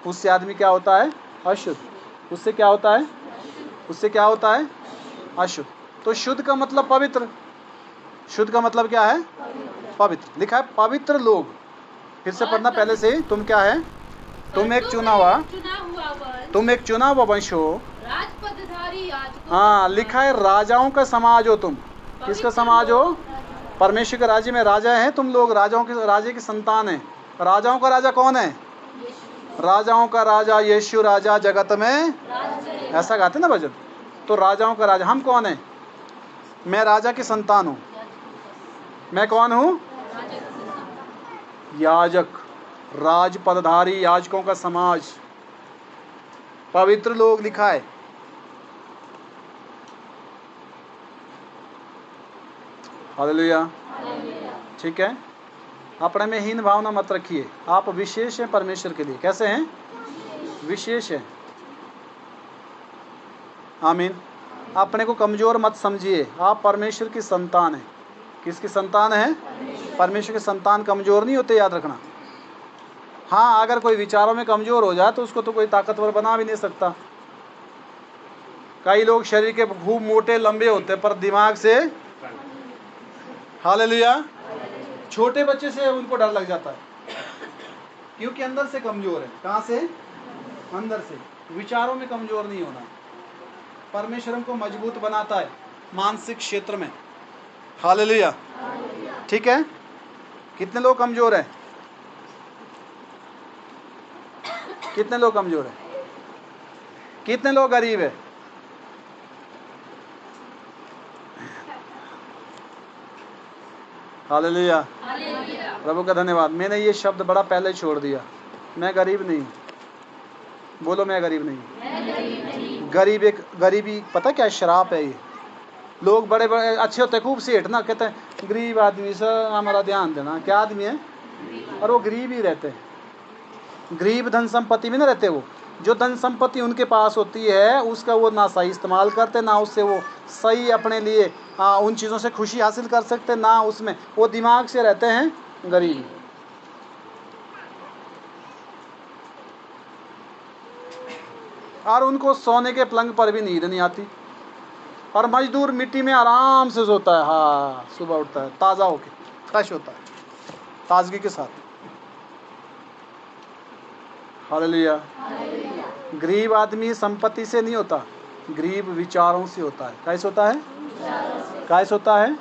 Speaker 1: उससे आदमी क्या होता है? अशुद्ध। उससे क्या होता है? उससे क्या होता है? अशुद्ध। तो शुद्ध का मतलब पवित्र। शुद्ध का मतलब क्या है? पवित्र। लिखा है पवित्र लोग। फिर से पढ़ना पहले से। तुम क्या है? तुम एक चुना हुआ वंश हो।
Speaker 2: राजपदधारी याजकों।
Speaker 1: हाँ, लिखा है राजाओं का समाज हो तुम। किसका समाज हो? परमेश्वर के राज्य में राजा हैं तुम लोग, राजे की संतान है। राजाओं का राजा कौन है? राजाओं का राजा यीशु राजा जगत में, ऐसा गाते ना भजन। तो राजाओं का राजा हम कौन है? मैं राजा की संतान हूँ। मैं कौन हूँ? याजक, राजपदधारी याजकों का समाज, पवित्र लोग लिखा है। हालेलुया। ठीक है। अपने में हीन भावना मत रखिए। आप विशेष हैं परमेश्वर के लिए। कैसे हैं? विशेष हैं। आमीन। अपने को कमज़ोर मत समझिए, आप परमेश्वर की संतान हैं। किसकी संतान है? परमेश्वर की संतान कमज़ोर नहीं होते, याद रखना। हाँ, अगर कोई विचारों में कमज़ोर हो जाए तो उसको तो कोई ताकतवर बना भी नहीं सकता। कई लोग शरीर के खूब मोटे लंबे होते पर दिमाग से, हालेलुया, छोटे बच्चे से उनको डर लग जाता है, क्योंकि अंदर से कमज़ोर है। कहाँ से? अंदर से। विचारों में कमज़ोर नहीं होना। परमेश्वर हमको मजबूत बनाता है मानसिक क्षेत्र में, हालेलुया। ठीक है? कितने लोग कमज़ोर हैं? कितने लोग कमज़ोर हैं? कितने लोग गरीब है? हालेलुया, प्रभु का धन्यवाद। मैंने ये शब्द बड़ा पहले छोड़ दिया, मैं गरीब नहीं हूँ। बोलो, मैं गरीब नहीं हूँ। गरीबी पता क्या श्राप है ये। लोग बड़े बड़े अच्छे होते हैं, खूब सेठ ना, कहते हैं गरीब आदमी सर हमारा ध्यान देना। क्या आदमी है? और वो गरीब ही रहते हैं। गरीब धन संपत्ति में ना रहते। वो जो धन संपत्ति उनके पास होती है उसका वो ना सही इस्तेमाल करते, ना उससे वो सही अपने लिए उन चीज़ों से खुशी हासिल कर सकते, ना उसमें वो दिमाग से रहते हैं गरीब। और उनको सोने के पलंग पर भी नींद नहीं आती। और मजदूर मिट्टी में आराम से सोता है। हाँ, सुबह उठता है ताज़ा होके, फ्रेश होता है ताजगी के साथ। हालेलुया। गरीब आदमी संपत्ति से नहीं होता, गरीब विचारों से होता है। कैसे होता है? कैसे होता है?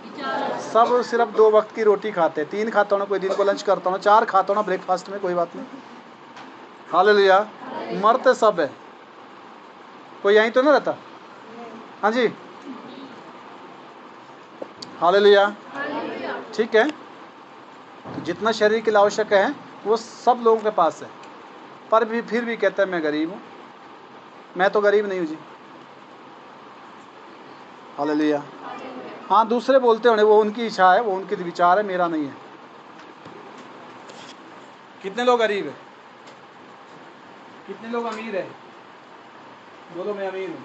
Speaker 1: सब सिर्फ 2 वक्त की रोटी खाते हैं, 3 खाता हूँ ना, कोई दिन को लंच करता हूँ, 4 खाता हूँ ना ब्रेकफास्ट में, कोई बात नहीं। हालेलुया। मरते सब है, कोई यहीं तो ना रहता। हाँ जी, हालेलुया। ठीक है, तो जितना शरीर के लिए आवश्यक है वो सब लोगों के पास है, पर भी फिर भी कहते हैं मैं गरीब हूँ। मैं तो गरीब नहीं हूँ जी। हालेलुया। हाँ, दूसरे बोलते होंगे, वो उनकी इच्छा है, वो उनके विचार है, मेरा नहीं है। कितने लोग गरीब है? कितने लोग अमीर है? बोलो मैं अमीर हूँ।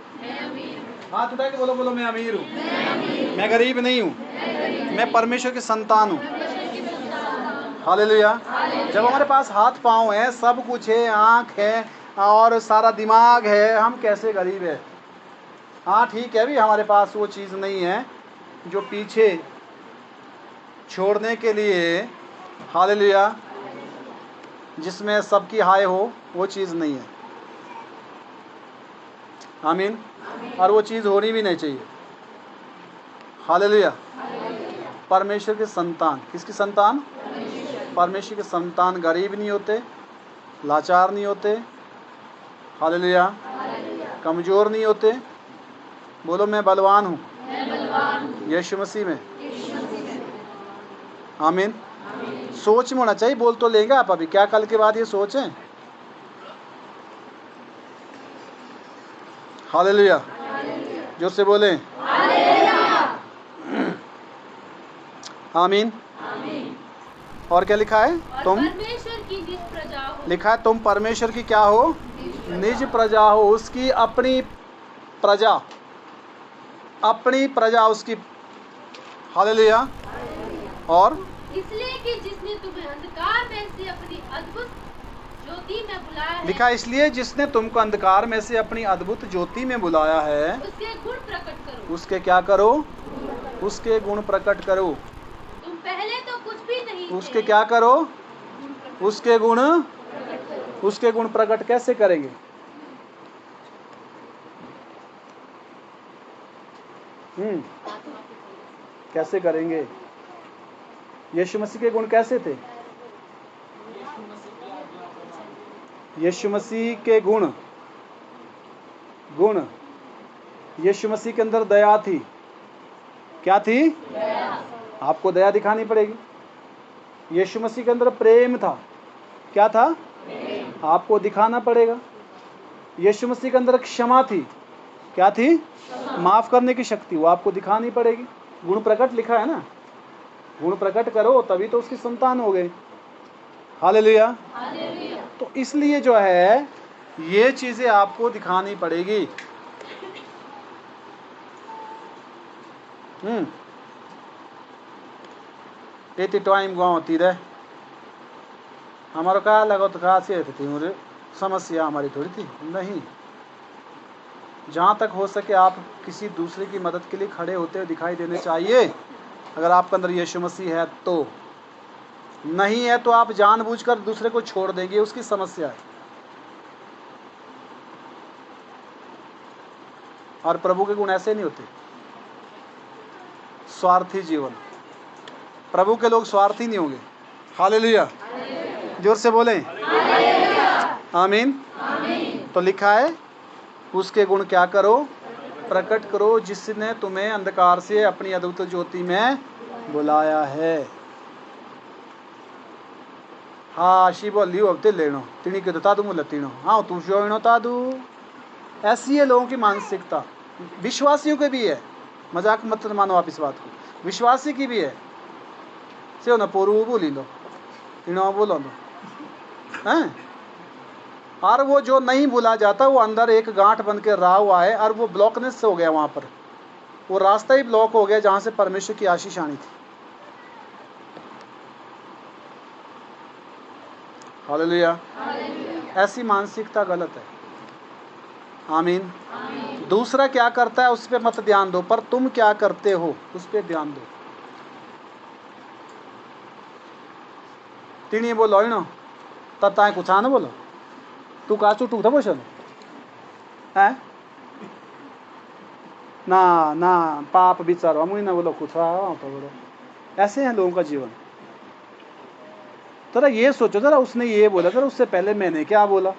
Speaker 1: हाथ उठा के बोलो, बोलो मैं अमीर हूँ, मैं गरीब नहीं हूँ, मैं परमेश्वर की संतान हूँ। हालेलुया। जब हमारे पास हाथ पाँव है, सब कुछ है, आँख है और सारा दिमाग है, हम कैसे गरीब है? हाँ ठीक है, भी हमारे पास वो चीज़ नहीं है जो पीछे छोड़ने के लिए, हालेलुया, जिसमें सबकी हाय हो, वो चीज़ नहीं है। आमीन। और वो चीज़ होनी भी नहीं चाहिए। हालेलुया। परमेश्वर के संतान, किसकी संतान? परमेश्वर के संतान गरीब नहीं होते, लाचार नहीं होते, हालेलुया, कमज़ोर नहीं होते। बोलो मैं बलवान हूँ यीशु मसीह में। आमीन। सोच में होना चाहिए, बोल तो लेंगे आप अभी, क्या कल के बाद ये सोच है? हालेलुया। जो से बोले आमीन। और क्या लिखा है? तुम
Speaker 2: परमेश्वर की निज प्रजा हो।
Speaker 1: लिखा है तुम परमेश्वर की क्या हो? निज प्रजा हो, उसकी अपनी प्रजा, अपनी प्रजा उसकी। हालेलुया। और
Speaker 2: इसलिए कि जिसने तुम्हें अंधकार में से अपनी अद्भुत ज्योति में बुलाया है,
Speaker 1: लिखा इसलिए जिसने तुमको अंधकार में से अपनी अद्भुत ज्योति में बुलाया है,
Speaker 2: उसके गुण प्रकट करो।
Speaker 1: उसके क्या करो? उसके गुण प्रकट करो।
Speaker 2: तुम पहले तो कुछ भी नहीं
Speaker 1: उसके
Speaker 2: थे।
Speaker 1: क्या करो? उसके गुण। उसके गुण प्रकट कैसे करेंगे? कैसे करेंगे? यीशु मसीह के गुण कैसे थे? यीशु मसीह के गुण यीशु मसीह के अंदर दया थी। क्या थी? आपको दया दिखानी पड़ेगी। यीशु मसीह के अंदर प्रेम था। क्या था? आपको दिखाना पड़ेगा। यीशु मसीह के अंदर क्षमा थी। क्या थी? माफ करने की शक्ति, वो आपको दिखानी पड़ेगी। गुण प्रकट लिखा है ना, गुण प्रकट करो तभी तो उसकी संतान हो गए। हालेलुया। तो इसलिए जो है ये चीजें आपको दिखानी पड़ेगी। इतनी टाइम गाँव होती रहे हमारा क्या लगा तो खासियत थी मुझे समस्या हमारी थोड़ी थी नहीं। जहाँ तक हो सके आप किसी दूसरे की मदद के लिए खड़े होते हुए दिखाई देने चाहिए। अगर आपके अंदर यीशु मसीह है तो, नहीं है तो आप जानबूझकर दूसरे को छोड़ देंगे, उसकी समस्या है। और प्रभु के गुण ऐसे नहीं होते। स्वार्थी जीवन, प्रभु के लोग स्वार्थी नहीं होंगे। हालेलुया, जोर से बोलें आमीन। तो लिखा है उसके गुण क्या करो, प्रकट करो, जिसने तुम्हें अंधकार से अपनी अद्भुत ज्योति में बुलाया है। हाँ शी बोली होते लेनो तिणी के तो मुला तीनो हाँ तू शो तादू। ऐसी है लोगों की मानसिकता, विश्वासियों के भी है, मजाक मत मानो आप इस बात को, विश्वासी की भी है। से ना पोरू बोली लो इनो बोलो लो हैं। और वो जो नहीं भूला जाता वो अंदर एक गांठ बन के रहा हुआ है और वो ब्लॉकनेस हो गया, वहां पर वो रास्ता ही ब्लॉक हो गया जहां से परमेश्वर की आशीष आनी थी। हालेलुया। ऐसी मानसिकता गलत है। आमीन। दूसरा क्या करता है उस पर मत ध्यान दो, पर तुम क्या करते हो उस पर ध्यान दो। तिणी बोलो नो तब ताए कुछ ना बोलो, तू का चुटू था बोशन है ना ना पाप बिचारो मुझे ना बोलो कुछ तो बोलो। ऐसे हैं लोगों का जीवन। जरा ये सोचो, जरा उसने ये बोला, जरा उससे पहले मैंने क्या बोला,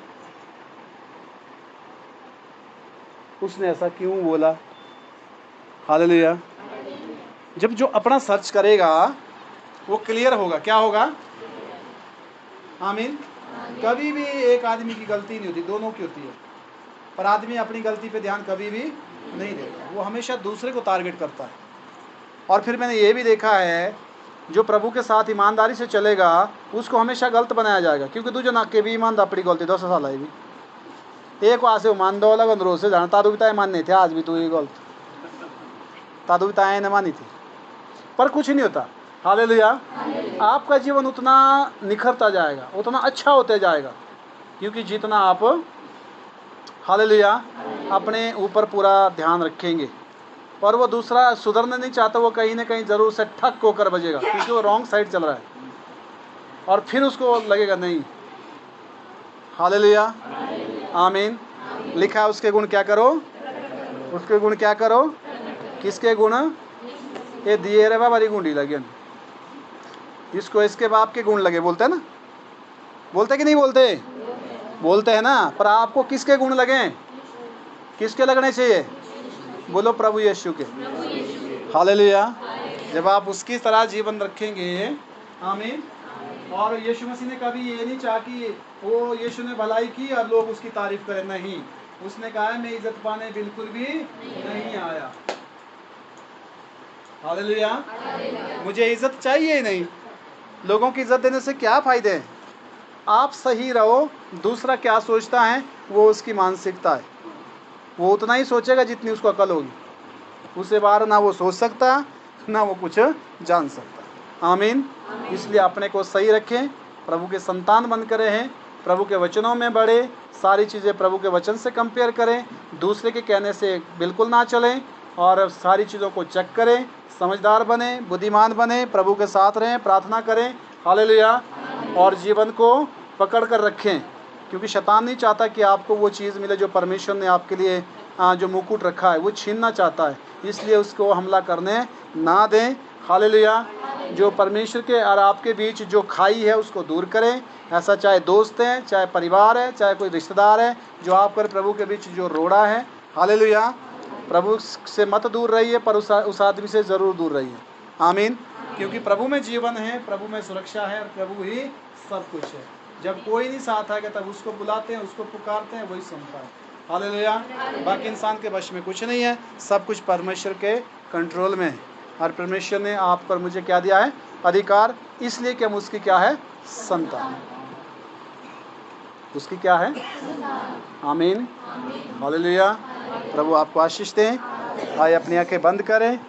Speaker 1: उसने ऐसा क्यों बोला। हालेलुया। जब जो अपना सर्च करेगा वो क्लियर होगा। क्या होगा? आमीन। कभी भी एक आदमी की गलती नहीं होती, दोनों की होती है, पर आदमी अपनी गलती पे ध्यान कभी भी नहीं देता, वो हमेशा दूसरे को टारगेट करता है। और फिर मैंने ये भी देखा है जो प्रभु के साथ ईमानदारी से चलेगा उसको हमेशा गलत बनाया जाएगा, क्योंकि तुझे ना के भी ईमान अपनी गलती 10 साल आई भी एक वहाँ से मान दो अलग अंदरों से जाना तादू बिताए मान नहीं थे, आज भी तू ये गलत तादू बिताए न मानी थी, पर कुछ नहीं होता। हालेलुया। आपका जीवन उतना निखरता जाएगा, उतना अच्छा होते जाएगा, क्योंकि जितना आप हालेलुया अपने ऊपर पूरा ध्यान रखेंगे। और वो दूसरा सुधरना नहीं चाहता, वो कहीं ना कहीं जरूर से ठक होकर बजेगा, क्योंकि वो रॉन्ग साइड चल रहा है, और फिर उसको लगेगा नहीं। हालेलुया आमीन। लिखा है उसके गुण क्या करो, उसके गुण क्या करो, किसके गुण? ये दिए रे बाबा गुंडी लगे, इसको इसके बाप के गुण लगे, बोलते हैं ना, बोलते कि नहीं बोलते? बोलते हैं ना। पर आपको किसके गुण लगे, किसके लगने चाहिए? बोलो प्रभु यीशु के। हालेलुया। जब आप उसकी तरह जीवन रखेंगे, आमीन। और यीशु मसीह ने कभी ये नहीं चाहा कि वो यीशु ने भलाई की और लोग उसकी तारीफ करें, नहीं। उसने कहा है मैं इज्जत पाने बिल्कुल भी नहीं आया। हालेलुया। मुझे इज्जत चाहिए ही नहीं। लोगों की इज्जत देने से क्या फायदे हैं? आप सही रहो, दूसरा क्या सोचता है वो उसकी मानसिकता है, वो उतना ही सोचेगा जितनी उसको अकल होगी, उससे बाहर ना वो सोच सकता ना वो कुछ जान सकता। आमीन। इसलिए अपने को सही रखें, प्रभु के संतान बनकर रहें, प्रभु के वचनों में बढ़े, सारी चीज़ें प्रभु के वचन से कंपेयर करें, दूसरे के कहने से बिल्कुल ना चलें, और सारी चीज़ों को चेक करें, समझदार बने, बुद्धिमान बने, प्रभु के साथ रहें, प्रार्थना करें। हालेलुया। और जीवन को पकड़ कर रखें, क्योंकि शैतान नहीं चाहता कि आपको वो चीज़ मिले जो परमेश्वर ने आपके लिए जो मुकुट रखा है वो छीनना चाहता है, इसलिए उसको हमला करने ना दें। हालेलुया। जो परमेश्वर के और आपके बीच जो खाई है उसको दूर करें, ऐसा चाहे दोस्त हैं, चाहे परिवार है, चाहे कोई रिश्तेदार है, जो आपकर प्रभु के बीच जो रोड़ा है। हालेलुया। प्रभु से मत दूर रहिए, पर उस आदमी से ज़रूर दूर रहिए। आमीन। क्योंकि प्रभु में जीवन है, प्रभु में सुरक्षा है, और प्रभु ही सब कुछ है। जब कोई नहीं साथ आएगा तब उसको बुलाते हैं, उसको पुकारते हैं, वही सुनता है। हालेलुया। बाकी इंसान के वश में कुछ नहीं है, सब कुछ परमेश्वर के कंट्रोल में है, और परमेश्वर ने आप पर मुझे क्या दिया है? अधिकार, इसलिए कि हम उसकी क्या है? संतान। उसकी क्या है? आमीन। हालेलुया। प्रभु आपको आशीष दें। आइए अपनी आंखें बंद करें।